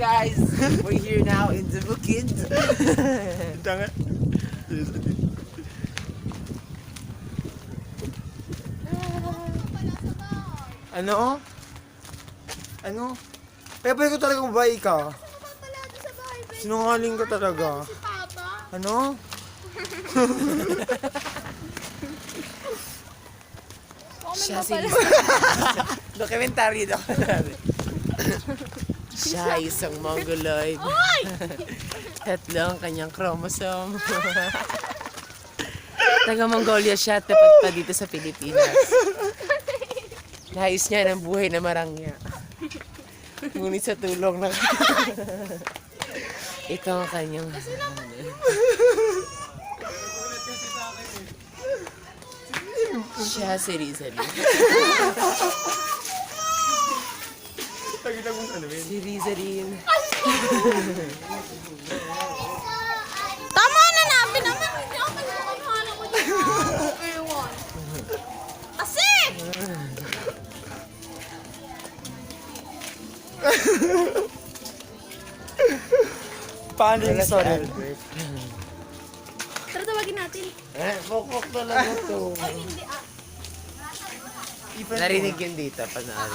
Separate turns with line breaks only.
guys, we're here now in the bukid.
Tanga. Ano? Ano? Pepe ko talaga babae ka. Sinungaling ka talaga. Ano?
Siya si Dokumentary. Siya isang mongoloid. Tatlo ang kanyang chromosome. Taga-Mongolia siya, tapat pa dito sa Pilipinas. Nais niya ng buhay na marangya. Ngunit sa tulong na ito ang kanyang siya si Rizalin. Si Rizalin.
Tama na namin naman. Hindi ako nagkakahanan ko dyan. Ewan. Kasi!
Paano yung story?
Tara tawagin natin.
Pokpok talaga to.
Ay, hindi ah.
Narinig yun dito, panari.